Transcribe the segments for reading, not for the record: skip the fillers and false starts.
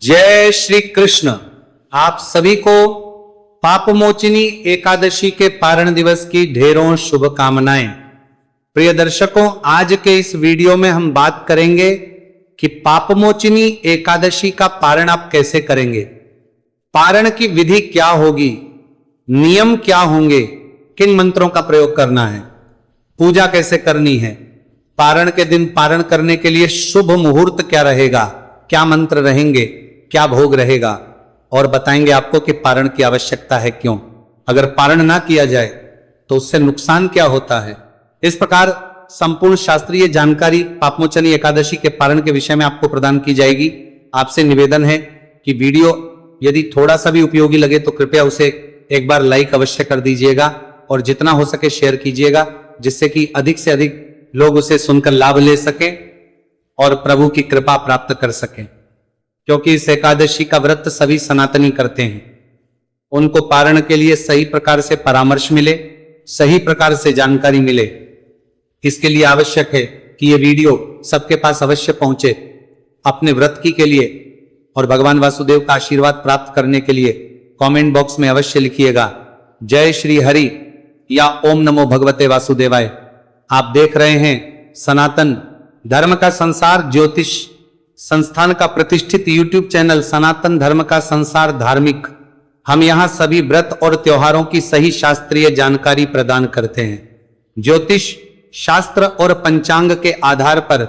जय श्री कृष्ण। आप सभी को पापमोचिनी एकादशी के पारण दिवस की ढेरों शुभकामनाएं। प्रिय दर्शकों, आज के इस वीडियो में हम बात करेंगे कि पापमोचिनी एकादशी का पारण आप कैसे करेंगे, पारण की विधि क्या होगी, नियम क्या होंगे, किन मंत्रों का प्रयोग करना है, पूजा कैसे करनी है, पारण के दिन पारण करने के लिए शुभ मुहूर्त क्या रहेगा, क्या मंत्र रहेंगे, क्या भोग रहेगा, और बताएंगे आपको कि पारण की आवश्यकता है क्यों, अगर पारण ना किया जाए तो उससे नुकसान क्या होता है। इस प्रकार संपूर्ण शास्त्रीय जानकारी पापमोचनी एकादशी के पारण के विषय में आपको प्रदान की जाएगी। आपसे निवेदन है कि वीडियो यदि थोड़ा सा भी उपयोगी लगे तो कृपया उसे एक बार लाइक अवश्य कर दीजिएगा और जितना हो सके शेयर कीजिएगा, जिससे कि अधिक से अधिक लोग उसे सुनकर लाभ ले सकें और प्रभु की कृपा प्राप्त कर सकें। क्योंकि इस एकादशी का व्रत सभी सनातनी करते हैं, उनको पारण के लिए सही प्रकार से परामर्श मिले, सही प्रकार से जानकारी मिले, इसके लिए आवश्यक है कि यह वीडियो सबके पास अवश्य पहुंचे। अपने व्रत की के लिए और भगवान वासुदेव का आशीर्वाद प्राप्त करने के लिए कमेंट बॉक्स में अवश्य लिखिएगा जय श्री हरि या ओम नमो भगवते वासुदेवाय। आप देख रहे हैं सनातन धर्म का संसार ज्योतिष संस्थान का प्रतिष्ठित YouTube चैनल सनातन धर्म का संसार धार्मिक। हम यहां सभी व्रत और त्योहारों की सही शास्त्रीय जानकारी प्रदान करते हैं। ज्योतिष शास्त्र और पंचांग के आधार पर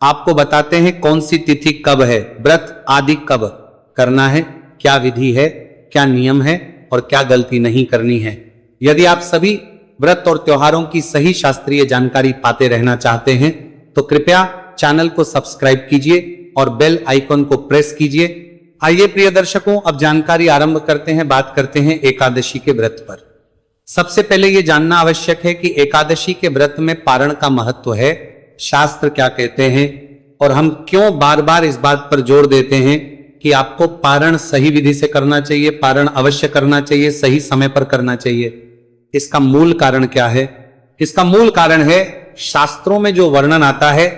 आपको बताते हैं कौन सी तिथि कब है, व्रत आदि कब करना है, क्या विधि है, क्या नियम है और क्या गलती नहीं करनी है। यदि आप सभी व्रत और त्योहारों की सही शास्त्रीय जानकारी पाते रहना चाहते हैं तो कृपया चैनल को सब्सक्राइब कीजिए और बेल आइकन को प्रेस कीजिए। आइए प्रिय दर्शकों, अब जानकारी आरंभ करते हैं, बात करते हैं एकादशी के व्रत पर। सबसे पहले यह जानना आवश्यक है कि एकादशी के व्रत में पारण का महत्व है, शास्त्र क्या कहते हैं और हम क्यों बार बार इस बात पर जोर देते हैं कि आपको पारण सही विधि से करना चाहिए, पारण अवश्य करना चाहिए, सही समय पर करना चाहिए। इसका मूल कारण क्या है? इसका मूल कारण है शास्त्रों में जो वर्णन आता है।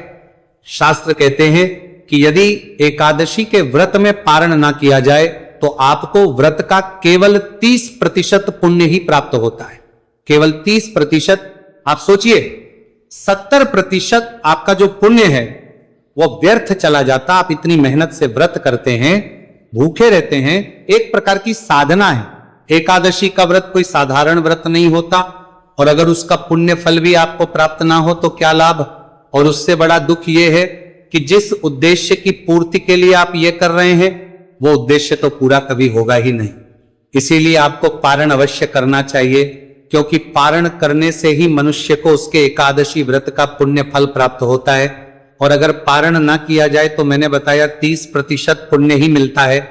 शास्त्र कहते हैं कि यदि एकादशी के व्रत में पारण ना किया जाए तो आपको व्रत का केवल 30% पुण्य ही प्राप्त होता है। केवल 30%। आप सोचिए 70% आपका जो पुण्य है वो व्यर्थ चला जाता। आप इतनी मेहनत से व्रत करते हैं, भूखे रहते हैं, एक प्रकार की साधना है। एकादशी का व्रत कोई साधारण व्रत नहीं होता और अगर उसका पुण्य फल भी आपको प्राप्त ना हो तो क्या लाभ। और उससे बड़ा दुख यह है कि जिस उद्देश्य की पूर्ति के लिए आप ये कर रहे हैं वो उद्देश्य तो पूरा कभी होगा ही नहीं। इसीलिए आपको पारण अवश्य करना चाहिए, क्योंकि पारण करने से ही मनुष्य को उसके एकादशी व्रत का पुण्य फल प्राप्त होता है। और अगर पारण ना किया जाए तो मैंने बताया 30% पुण्य ही मिलता है।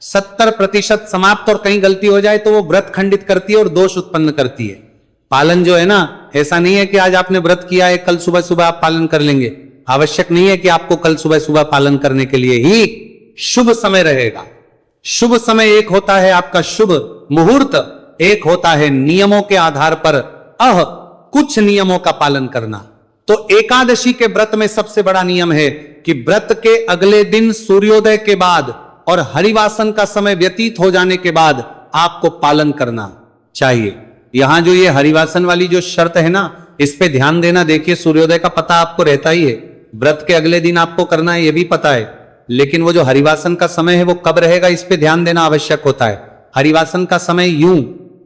70% समाप्त और कहीं गलती हो जाए तो वो व्रत खंडित करती है और दोष उत्पन्न करती है। पालन जो है ना, ऐसा नहीं है कि आज आपने व्रत किया है कल सुबह सुबह आप पालन कर लेंगे। आवश्यक नहीं है कि आपको कल सुबह सुबह पालन करने के लिए ही शुभ समय रहेगा। शुभ समय एक होता है आपका शुभ मुहूर्त, एक होता है नियमों के आधार पर कुछ नियमों का पालन करना। तो एकादशी के व्रत में सबसे बड़ा नियम है कि व्रत के अगले दिन सूर्योदय के बाद और हरिवासन का समय व्यतीत हो जाने के बाद आपको पालन करना चाहिए। यहां जो ये हरिवासन वाली जो शर्त है ना, इस पे ध्यान देना। देखिए सूर्योदय का पता आपको रहता ही है, व्रत के अगले दिन आपको करना है ये भी पता है, लेकिन वो जो हरिवासन का समय है वो कब रहेगा इस पे ध्यान देना आवश्यक होता है। हरिवासन का समय यूं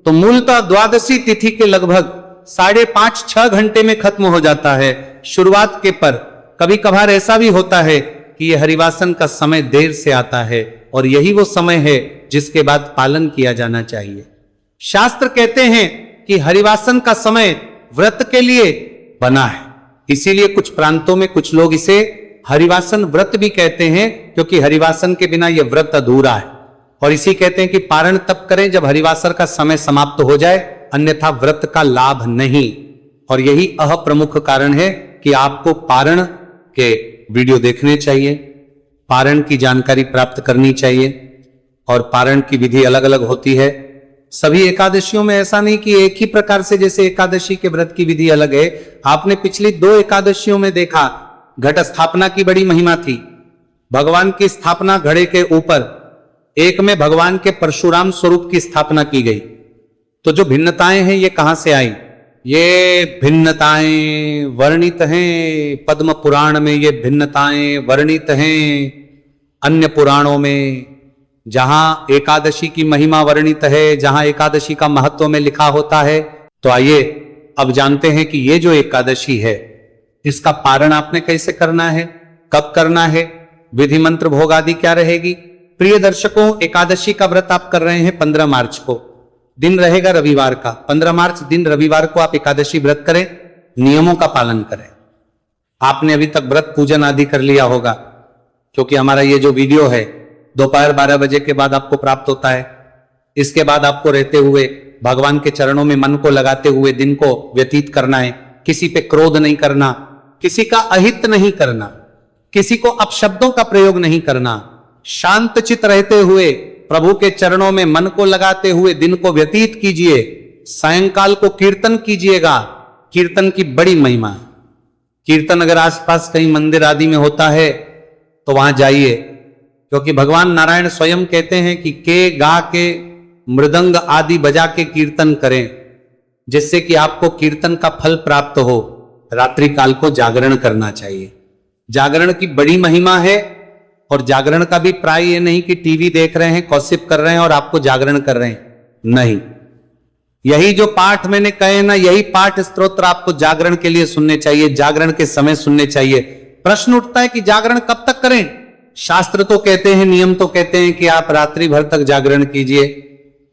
तो मूलतः द्वादशी तिथि के लगभग 5.5-6 घंटे में खत्म हो जाता है शुरुआत के, पर कभी कभार ऐसा भी होता है कि यह हरिवासन का समय देर से आता है और यही वो समय है जिसके बाद पालन किया जाना चाहिए। शास्त्र कहते हैं कि हरिवासन का समय व्रत के लिए बना है, इसीलिए कुछ प्रांतों में कुछ लोग इसे हरिवासन व्रत भी कहते हैं, क्योंकि हरिवासन के बिना यह व्रत अधूरा है। और इसी कहते हैं कि पारण तब करें जब हरिवासर का समय समाप्त हो जाए, अन्यथा व्रत का लाभ नहीं। और यही प्रमुख कारण है कि आपको पारण के वीडियो देखने चाहिए, पारण की जानकारी प्राप्त करनी चाहिए। और पारण की विधि अलग अलग होती है सभी एकादशियों में। ऐसा नहीं कि एक ही प्रकार से, जैसे एकादशी के व्रत की विधि अलग है। आपने पिछली 2 एकादशियों में देखा, घट स्थापना की बड़ी महिमा थी। भगवान की स्थापना घड़े के ऊपर एक में भगवान के परशुराम स्वरूप की स्थापना की गई। तो जो भिन्नताएं हैं ये कहां से आई? ये भिन्नताएं वर्णित हैं पद्म पुराण में, ये भिन्नताएं वर्णित हैं अन्य पुराणों में। जहां एकादशी की महिमा वर्णित है, जहां एकादशी का महत्व में लिखा होता है। तो आइए अब जानते हैं कि ये जो एकादशी है इसका पारण आपने कैसे करना है, कब करना है, विधि मंत्र भोग आदि क्या रहेगी। प्रिय दर्शकों, एकादशी का व्रत आप कर रहे हैं 15 मार्च को, दिन रहेगा रविवार का। 15 मार्च दिन रविवार को आप एकादशी व्रत करें, नियमों का पालन करें। आपने अभी तक व्रत पूजन आदि कर लिया होगा, क्योंकि हमारा ये जो वीडियो है दोपहर 12 बजे के बाद आपको प्राप्त होता है। इसके बाद आपको रहते हुए भगवान के चरणों में मन को लगाते हुए दिन को व्यतीत करना है। किसी पे क्रोध नहीं करना, किसी का अहित नहीं करना, किसी को अपशब्दों का प्रयोग नहीं करना। शांत चित रहते हुए प्रभु के चरणों में मन को लगाते हुए दिन को व्यतीत कीजिए। सायंकाल को कीर्तन कीजिएगा। कीर्तन की बड़ी महिमा है। कीर्तन अगर आसपास कहीं मंदिर आदि में होता है तो वहां जाइए, क्योंकि भगवान नारायण स्वयं कहते हैं कि के गा के मृदंग आदि बजा के कीर्तन करें, जिससे कि आपको कीर्तन का फल प्राप्त हो। रात्रि काल को जागरण करना चाहिए। जागरण की बड़ी महिमा है। और जागरण का भी प्राय ये नहीं कि टीवी देख रहे हैं, गॉसिप कर रहे हैं और आपको जागरण कर रहे हैं, नहीं। यही जो पाठ मैंने कहे ना, यही पाठ स्तोत्र आपको जागरण के लिए सुनने चाहिए, जागरण के समय सुनने चाहिए। प्रश्न उठता है कि जागरण कब तक करें? शास्त्र तो कहते हैं, नियम तो कहते हैं कि आप रात्रि भर तक जागरण कीजिए,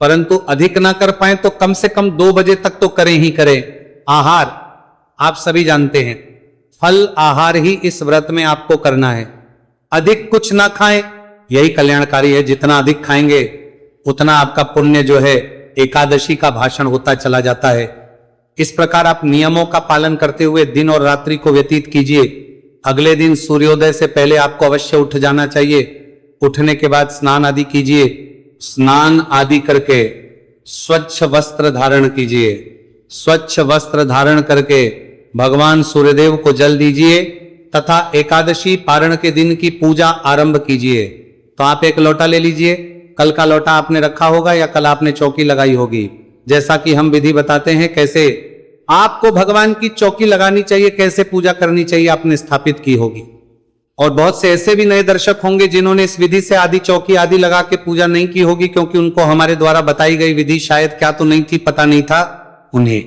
परंतु अधिक ना कर पाए तो कम से कम 2 बजे तक तो करें ही करें। आहार आप सभी जानते हैं, फल आहार ही इस व्रत में आपको करना है। अधिक कुछ ना खाएं, यही कल्याणकारी है। जितना अधिक खाएंगे उतना आपका पुण्य जो है एकादशी का भाषण होता चला जाता है। इस प्रकार आप नियमों का पालन करते हुए दिन और रात्रि को व्यतीत कीजिए। अगले दिन सूर्योदय से पहले आपको अवश्य उठ जाना चाहिए। उठने के बाद स्नान आदि कीजिए। स्नान आदि करके स्वच्छ वस्त्र धारण कीजिए। स्वच्छ वस्त्र धारण करके भगवान सूर्यदेव को जल दीजिए तथा एकादशी पारण के दिन की पूजा आरंभ कीजिए। तो आप एक लोटा ले लीजिए। कल का लोटा आपने रखा होगा या कल आपने चौकी लगाई होगी। जैसा कि हम विधि बताते हैं कैसे आपको भगवान की चौकी लगानी चाहिए, कैसे पूजा करनी चाहिए, आपने स्थापित की होगी। और बहुत से ऐसे भी नए दर्शक होंगे जिन्होंने इस विधि से आदि चौकी आदि लगा के पूजा नहीं की होगी, क्योंकि उनको हमारे द्वारा बताई गई विधि शायद क्या तो नहीं थी, पता नहीं था उन्हें।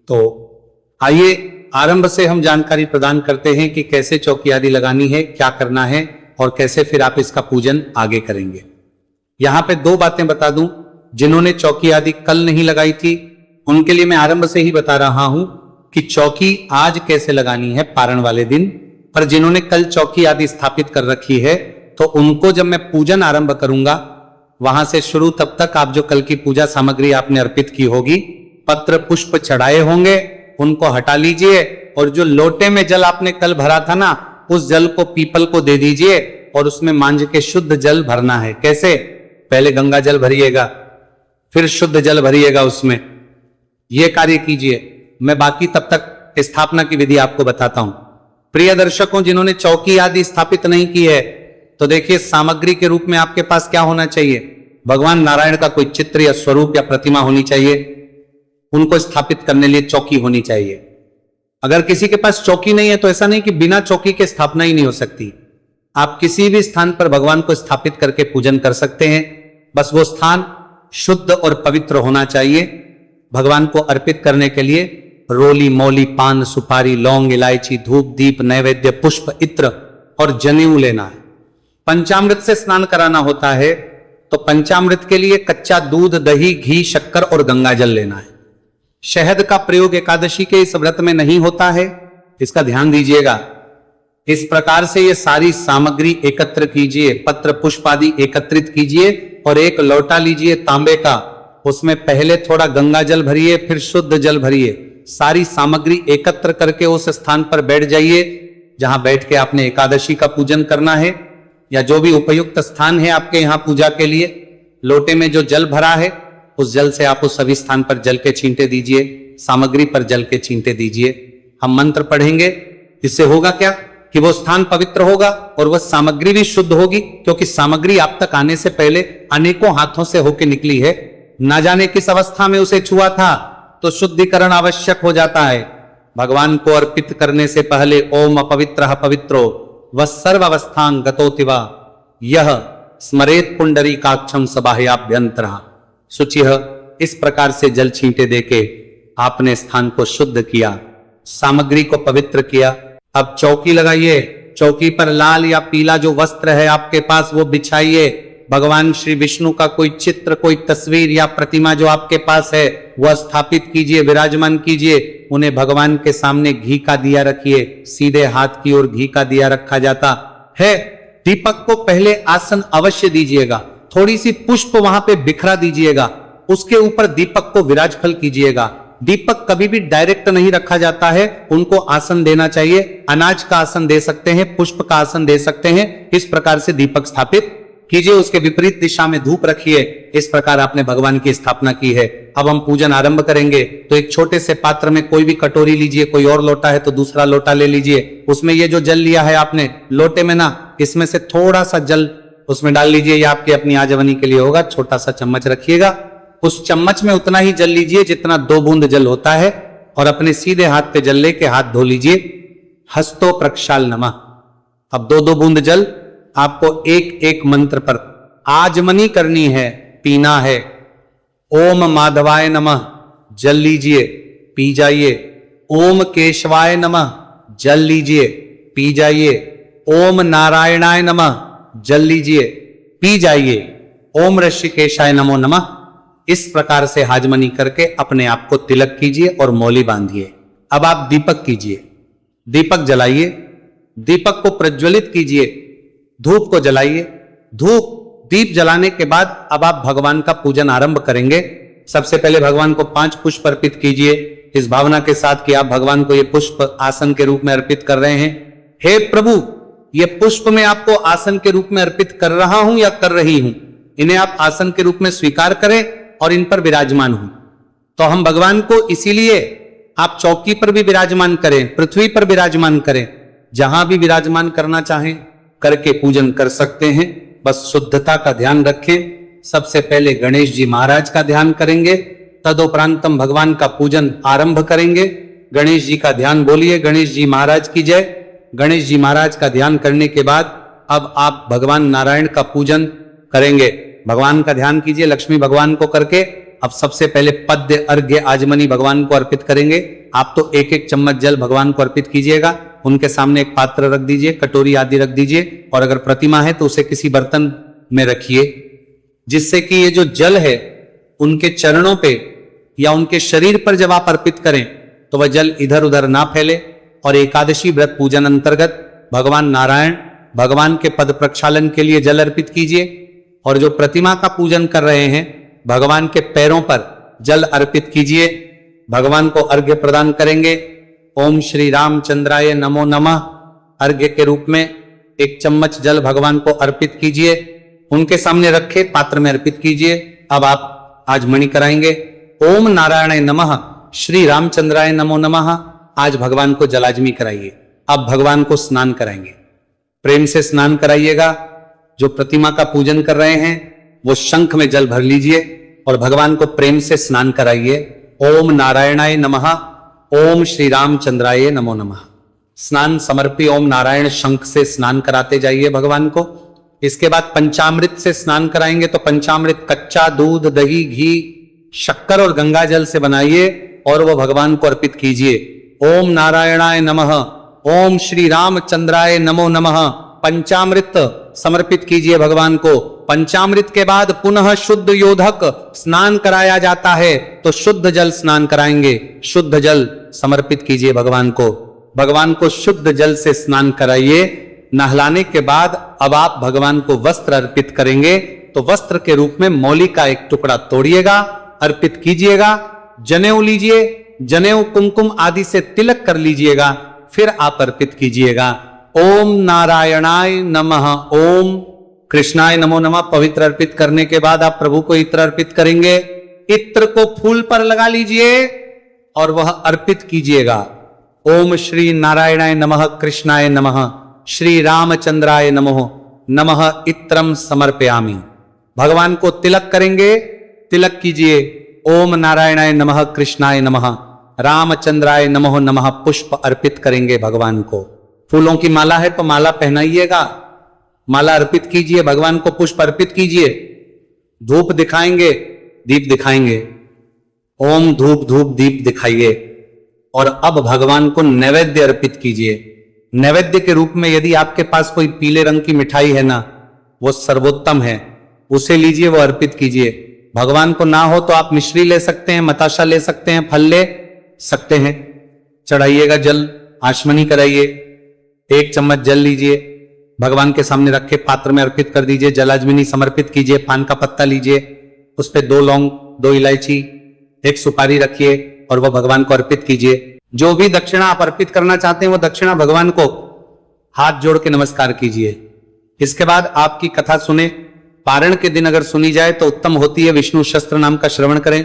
तो आइए आरंभ से हम जानकारी प्रदान करते हैं कि कैसे चौकी आदि लगानी है, क्या करना है और कैसे फिर आप इसका पूजन आगे करेंगे। यहां पे 2 बातें बता दूं। जिन्होंने चौकी आदि कल नहीं लगाई थी उनके लिए मैं आरंभ से ही बता रहा हूं कि चौकी आज कैसे लगानी है पारण वाले दिन। पर जिन्होंने कल चौकी आदि स्थापित कर रखी है तो उनको जब मैं पूजन आरंभ करूंगा वहां से शुरू, तब तक आप जो कल की पूजा सामग्री आपने अर्पित की होगी, पत्र पुष्प चढ़ाए होंगे, उनको हटा लीजिए। और जो लोटे में जल आपने कल भरा था ना, उस जल को पीपल को दे दीजिए और उसमें मांझ के शुद्ध जल भरना है। कैसे? पहले गंगा जल भरिएगा, फिर शुद्ध जल भरिएगा उसमें। यह कार्य कीजिए। मैं बाकी तब तक स्थापना की विधि आपको बताता हूं। प्रिय दर्शकों, जिन्होंने चौकी आदि स्थापित नहीं की है तो देखिए सामग्री के रूप में आपके पास क्या होना चाहिए। भगवान नारायण का कोई चित्र या स्वरूप या प्रतिमा होनी चाहिए। उनको स्थापित करने लिए चौकी होनी चाहिए। अगर किसी के पास चौकी नहीं है तो ऐसा नहीं कि बिना चौकी के स्थापना ही नहीं हो सकती। आप किसी भी स्थान पर भगवान को स्थापित करके पूजन कर सकते हैं। बस वो स्थान शुद्ध और पवित्र होना चाहिए। भगवान को अर्पित करने के लिए रोली, मौली, पान, सुपारी, लौंग, इलायची, धूप, दीप, नैवेद्य, पुष्प, इत्र और जनेऊ लेना है। पंचामृत से स्नान कराना होता है तो पंचामृत के लिए कच्चा दूध, दही, घी, शक्कर और गंगा जल लेना है। शहद का प्रयोग एकादशी के इस व्रत में नहीं होता है, इसका ध्यान दीजिएगा। इस प्रकार से ये सारी सामग्री एकत्र कीजिए, पत्र पुष्प आदि एकत्रित कीजिए और एक लोटा लीजिए तांबे का। उसमें पहले थोड़ा गंगा जल भरिए, फिर शुद्ध जल भरिए। सारी सामग्री एकत्र करके उस स्थान पर बैठ जाइए जहां बैठ के आपने एकादशी का पूजन करना है, या जो भी उपयुक्त स्थान है आपके यहां पूजा के लिए। लोटे में जो जल भरा है उस जल से आप उस सभी स्थान पर जल के छींटे दीजिए, सामग्री पर जल के छींटे दीजिए। हम मंत्र पढ़ेंगे। इससे होगा क्या कि वो स्थान पवित्र होगा और वह सामग्री भी शुद्ध होगी, क्योंकि सामग्री आप तक आने से पहले अनेकों हाथों से होकर निकली है। ना जाने किस अवस्था में उसे छुआ था, तो शुद्धिकरण आवश्यक हो जाता है। भगवान को अर्पित करने से पहले ओम अपवित्रः पवित्रो वह सर्व अवस्थां गतोतिवा यह स्मरेत पुंडरीकाक्षं सबाह्याभ्यंतरः शुचिः। इस प्रकार से जल छींटे देके आपने स्थान को शुद्ध किया, सामग्री को पवित्र किया। अब चौकी लगाइए, चौकी पर लाल या पीला जो वस्त्र है आपके पास वो बिछाइए। भगवान श्री विष्णु का कोई चित्र, कोई तस्वीर या प्रतिमा जो आपके पास है वह स्थापित कीजिए, विराजमान कीजिए। उन्हें भगवान के सामने घी का दिया रखिए, सीधे हाथ की ओर घी का दिया रखा जाता है। दीपक को पहले आसन अवश्य दीजिएगा, थोड़ी सी पुष्प वहां पे बिखरा दीजिएगा, उसके ऊपर दीपक को विराजफल कीजिएगा। दीपक कभी भी डायरेक्ट नहीं रखा जाता है, उनको आसन देना चाहिए। अनाज का आसन दे सकते हैं, पुष्प का आसन दे सकते हैं। इस प्रकार से दीपक स्थापित कीजिए, उसके विपरीत दिशा में धूप रखिए। इस प्रकार आपने भगवान की स्थापना की है। अब हम पूजन आरंभ करेंगे। तो एक छोटे से पात्र में कोई भी कटोरी लीजिए, कोई और लोटा है तो दूसरा लोटा ले लीजिए। उसमें ये जो जल लिया है आपने लोटे में ना, इसमें से थोड़ा सा जल उसमें डाल लीजिए। ये आपकी अपनी आजमनी के लिए होगा। छोटा सा चम्मच रखिएगा, उस चम्मच में उतना ही जल लीजिए जितना 2 बूंद जल होता है, और अपने सीधे हाथ पे जल लेके हाथ धो लीजिए। हस्तो प्रक्षाल नमः। अब 2-2 बूंद जल आपको एक एक मंत्र पर आजमनी करनी है, पीना है। ओम माधवाय नमः, जल लीजिए, पी जाइए। ओम केशवाय नमः, जल लीजिए, पी जाइए। ओम नारायणाय नमः, जल लीजिए, पी जाइए। ओम ऋषिकेशाय नमो नमः। इस प्रकार से हाजमनी करके अपने आप को तिलक कीजिए और मौली बांधिए। अब आप दीपक कीजिए, दीपक जलाइए, दीपक को प्रज्वलित कीजिए, धूप को जलाइए। धूप दीप जलाने के बाद अब आप भगवान का पूजन आरंभ करेंगे। सबसे पहले भगवान को 5 पुष्प अर्पित कीजिए, इस भावना के साथ कि आप भगवान को ये पुष्प आसन के रूप में अर्पित कर रहे हैं। हे प्रभु, ये पुष्प मैं आपको आसन के रूप में अर्पित कर रहा हूं या कर रही हूं, इन्हें आप आसन के रूप में स्वीकार करें और इन पर विराजमान हूं। तो हम भगवान को इसीलिए आप चौकी पर भी विराजमान करें, पृथ्वी पर विराजमान करें, जहां भी विराजमान करना चाहें करके पूजन कर सकते हैं। बस शुद्धता का ध्यान रखें। सबसे पहले गणेश जी महाराज का ध्यान करेंगे, तदोपरांतम भगवान का पूजन आरंभ करेंगे। गणेश जी का ध्यान बोलिए, गणेश जी महाराज की जय। गणेश जी महाराज का ध्यान करने के बाद अब आप भगवान नारायण का पूजन करेंगे। भगवान का ध्यान कीजिए लक्ष्मी भगवान को करके। अब सबसे पहले पद्य अर्घ्य आजमनी भगवान को अर्पित करेंगे। आप तो एक एक चम्मच जल भगवान को अर्पित कीजिएगा। उनके सामने एक पात्र रख दीजिए, कटोरी आदि रख दीजिए, और अगर प्रतिमा है तो उसे किसी बर्तन में रखिए, जिससे कि ये जो जल है उनके चरणों पे या उनके शरीर पर जब आप अर्पित करें तो वह जल इधर उधर ना फैले। और एकादशी व्रत पूजन अंतर्गत भगवान नारायण भगवान के पद प्रक्षालन के लिए जल अर्पित कीजिए। और जो प्रतिमा का पूजन कर रहे हैं भगवान के पैरों पर जल अर्पित कीजिए। भगवान को अर्घ्य प्रदान करेंगे। ओम श्री रामचंद्राय नमो नमः अर्घ्य के रूप में 1 चम्मच जल भगवान को अर्पित कीजिए। उनके सामने रखे पात्र में अर्पित कीजिए। अब आप आज मणि कराएंगे। ओम नारायणाय नमः श्री रामचंद्राय नमो नमः। आज भगवान को जलाजमी कराइए। अब भगवान को स्नान कराएंगे, प्रेम से स्नान कराइएगा। जो प्रतिमा का पूजन कर रहे हैं वो शंख में जल भर लीजिए और भगवान को प्रेम से स्नान कराइए। ओम नारायणाय नमः, ओम श्री रामचंद्राय नमो नमः। स्नान समर्पी ओम नारायण शंख से स्नान कराते जाइए भगवान को। इसके बाद पंचामृत से स्नान कराएंगे। तो पंचामृत कच्चा दूध, दही, घी, शक्कर और गंगा जल से बनाइए और वो भगवान को अर्पित कीजिए। ओम नारायणाय नमः, ओम श्री रामचंद्राय नमो नमः। पंचामृत समर्पित कीजिए भगवान को। पंचामृत के बाद पुनः शुद्ध योधक स्नान कराया जाता है, तो शुद्ध जल स्नान कराएंगे। शुद्ध जल समर्पित कीजिए भगवान को। भगवान को शुद्ध जल से स्नान कराइए। नहलाने के बाद अब आप भगवान को वस्त्र अर्पित करेंगे। तो वस्त्र के रूप में मौली का एक टुकड़ा तोड़िएगा, अर्पित कीजिएगा। जनेऊ लीजिए, जनेऊ कुमकुम आदि से तिलक कर लीजिएगा, फिर आप अर्पित कीजिएगा। ओम नारायणाय नमः, ओम कृष्णाय नमो नमः। पवित्र अर्पित करने के बाद आप प्रभु को इत्र अर्पित करेंगे। इत्र को फूल पर लगा लीजिए और वह अर्पित कीजिएगा। ओम श्री नारायणाय नमः, कृष्णाय नमः। श्री रामचंद्राय नमः नमः इत्रम समर्पयामि। भगवान को तिलक करेंगे, तिलक कीजिए। ओम नारायणाय नमः, कृष्णाय नमः, रामचंद्राय नमः नमः पुष्प अर्पित करेंगे भगवान को। फूलों की माला है तो माला पहनाइएगा, माला अर्पित कीजिए, भगवान को पुष्प अर्पित कीजिए। धूप दिखाएंगे, दीप दिखाएंगे। ओम धूप धूप दीप दिखाइए। और अब भगवान को नैवेद्य अर्पित कीजिए। नैवेद्य के रूप में यदि आपके पास कोई पीले रंग की मिठाई है ना, वो सर्वोत्तम है, उसे लीजिए, वो अर्पित कीजिए। भगवान को ना हो तो आप मिश्री ले सकते हैं, बताशा ले सकते हैं, फल ले सकते हैं। चढ़ाइएगा जल, आचमनी कराइए। 1 चम्मच जल लीजिए, भगवान के सामने रखे पात्र में अर्पित कर दीजिए। जलाजमिनी समर्पित कीजिए। पान का पत्ता लीजिए, उस पर 2 लौंग, 2 इलायची, 1 सुपारी रखिए और वह भगवान को अर्पित कीजिए। जो भी दक्षिणा आप अर्पित करना चाहते हैं वो दक्षिणा भगवान को हाथ जोड़ के नमस्कार कीजिए। इसके बाद आपकी कथा सुने। पारण के दिन अगर सुनी जाए तो उत्तम होती है। विष्णु शस्त्र नाम का श्रवण करें।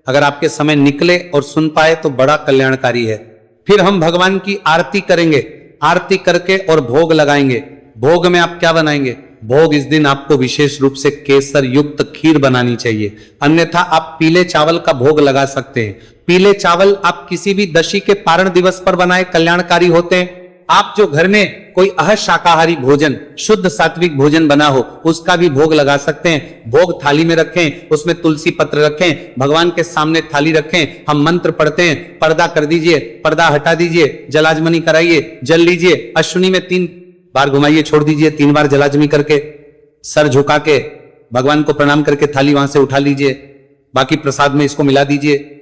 अगर आपके समय निकले और सुन पाए तो बड़ा कल्याणकारी है। फिर हम भगवान की आरती करेंगे। आरती करके और भोग लगाएंगे। भोग में आप क्या बनाएंगे? भोग इस दिन आपको विशेष रूप से केसर युक्त खीर बनानी चाहिए, अन्यथा आप पीले चावल का भोग लगा सकते हैं। पीले चावल आप किसी भी दशी के पारण दिवस पर बनाए, कल्याणकारी होते हैं। आप जो घर में कोई अशाकाहारी भोजन, शुद्ध सात्विक भोजन बना हो, उसका भी भोग लगा सकते हैं। भोग थाली में रखें, उसमें तुलसी पत्र रखें, भगवान के सामने थाली रखें, हम मंत्र पढ़ते हैं। पर्दा कर दीजिए, पर्दा हटा दीजिए, जलाजमनी कराइए, जल लीजिए, अश्विनी में 3 बार घुमाइए, छोड़ दीजिए, 3 बार जलाजमी करके सर झुका के भगवान को प्रणाम करके थाली वहां से उठा लीजिए। बाकी प्रसाद में इसको मिला दीजिए।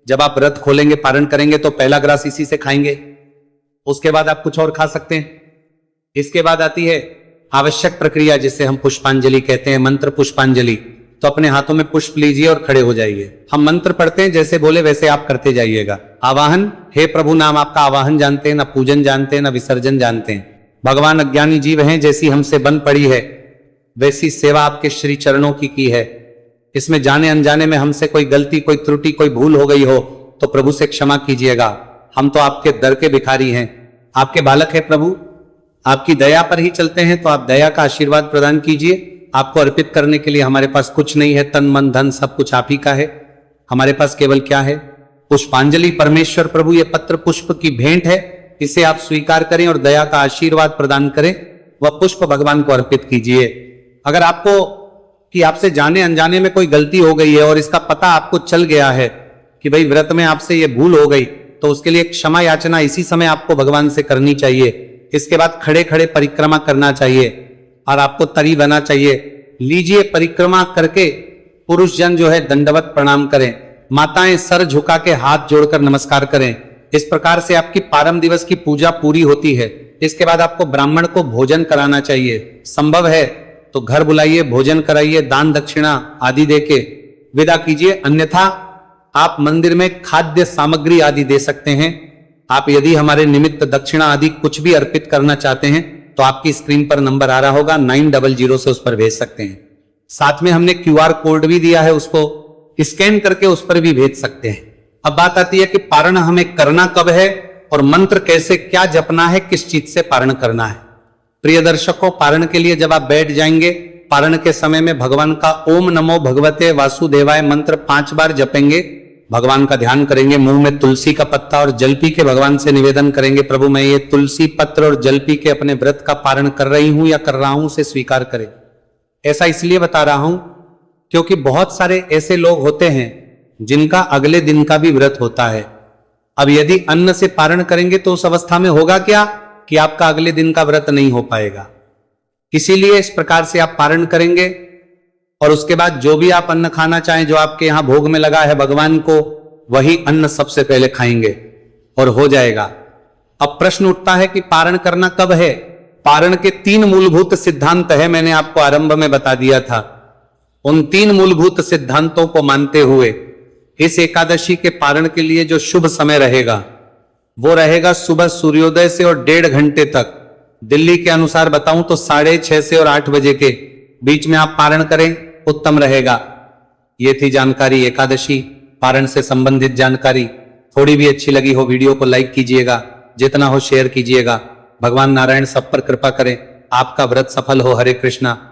जब आप व्रत खोलेंगे, पारण करेंगे तो पहला ग्रास इसी से खाएंगे। उसके बाद आप कुछ और खा सकते हैं। इसके बाद आती है आवश्यक प्रक्रिया, जिसे हम पुष्पांजलि कहते हैं, मंत्र पुष्पांजलि। तो अपने हाथों में पुष्प लीजिए और खड़े हो जाइए। हम मंत्र पढ़ते हैं, जैसे बोले वैसे आप करते जाइएगा। आवाहन, हे प्रभु नाम आपका आवाहन जानते हैं, ना पूजन जानते हैं, ना विसर्जन जानते हैं। भगवान अज्ञानी जीव हैं, जैसी हमसे बन पड़ी है वैसी सेवा आपके श्री चरणों की है। इसमें जाने अनजाने में हमसे कोई गलती, कोई त्रुटि, कोई भूल हो गई हो तो प्रभु से क्षमा कीजिएगा। हम तो आपके दर के भिखारी हैं, आपके बालक है प्रभु। आपकी दया पर ही चलते हैं, तो आप दया का आशीर्वाद प्रदान कीजिए। आपको अर्पित करने के लिए हमारे पास कुछ नहीं है, तन मन धन सब कुछ आप ही का है। हमारे पास केवल क्या है? पुष्पांजलि। परमेश्वर प्रभु, ये पत्र पुष्प की भेंट है, इसे आप स्वीकार करें और दया का आशीर्वाद प्रदान करें। वह पुष्प भगवान को अर्पित कीजिए। अगर आपको कि आपसे जाने अनजाने में कोई गलती हो गई है और इसका पता आपको चल गया है कि भाई व्रत में आपसे ये भूल हो गई, तो उसके लिए क्षमा याचना इसी समय आपको भगवान से करनी चाहिए। इसके बाद खड़े खड़े परिक्रमा करना चाहिए और आपको तरी बना चाहिए। लीजिए, परिक्रमा करके पुरुष जन जो है दंडवत प्रणाम करें, माताएं सर झुका के हाथ जोड़कर नमस्कार करें। इस प्रकार से आपकी पारम दिवस की पूजा पूरी होती है। इसके बाद आपको ब्राह्मण को भोजन कराना चाहिए। संभव है तो घर बुलाइए, भोजन कराइए, दान दक्षिणा आदि देके विदा कीजिए। अन्यथा आप मंदिर में खाद्य सामग्री आदि दे सकते हैं। आप यदि हमारे निमित्त दक्षिणा आदि कुछ भी अर्पित करना चाहते हैं तो आपकी स्क्रीन पर नंबर आ रहा होगा, 900 से उस पर भेज सकते हैं। साथ में हमने QR कोड भी दिया है, उसको स्कैन करके उस पर भी भेज सकते हैं। अब बात आती है कि पारण हमें करना कब है और मंत्र कैसे, क्या जपना है, किस चीज से पारण करना है। प्रिय दर्शकों, पारण के लिए जब आप बैठ जाएंगे, पारण के समय में भगवान का ओम नमो भगवते वासुदेवाय मंत्र 5 बार जपेंगे। भगवान का ध्यान करेंगे, मुंह में तुलसी का पत्ता और जल पी के भगवान से निवेदन करेंगे, प्रभु मैं ये तुलसी पत्र और जल पी के अपने व्रत का पारण कर रही हूं या कर रहा हूं, उसे स्वीकार करें। ऐसा इसलिए बता रहा हूं क्योंकि बहुत सारे ऐसे लोग होते हैं जिनका अगले दिन का भी व्रत होता है। अब यदि अन्न से पारण करेंगे तो उस अवस्था में होगा क्या कि आपका अगले दिन का व्रत नहीं हो पाएगा। इसीलिए इस प्रकार से आप पारण करेंगे और उसके बाद जो भी आप अन्न खाना चाहें, जो आपके यहां भोग में लगा है भगवान को, वही अन्न सबसे पहले खाएंगे और हो जाएगा। अब प्रश्न उठता है कि पारण करना कब है। पारण के 3 मूलभूत सिद्धांत है, मैंने आपको आरंभ में बता दिया था। उन 3 मूलभूत सिद्धांतों को मानते हुए इस एकादशी के पारण के लिए जो शुभ समय रहेगा वो रहेगा सुबह सूर्योदय से और 1.5 घंटे तक। दिल्ली के अनुसार बताऊं तो 6:30 से और 8 बजे के बीच में आप पारण करें, उत्तम रहेगा। ये थी जानकारी, एकादशी पारण से संबंधित जानकारी। थोड़ी भी अच्छी लगी हो वीडियो को लाइक कीजिएगा, जितना हो शेयर कीजिएगा। भगवान नारायण सब पर कृपा करें, आपका व्रत सफल हो। हरे कृष्णा।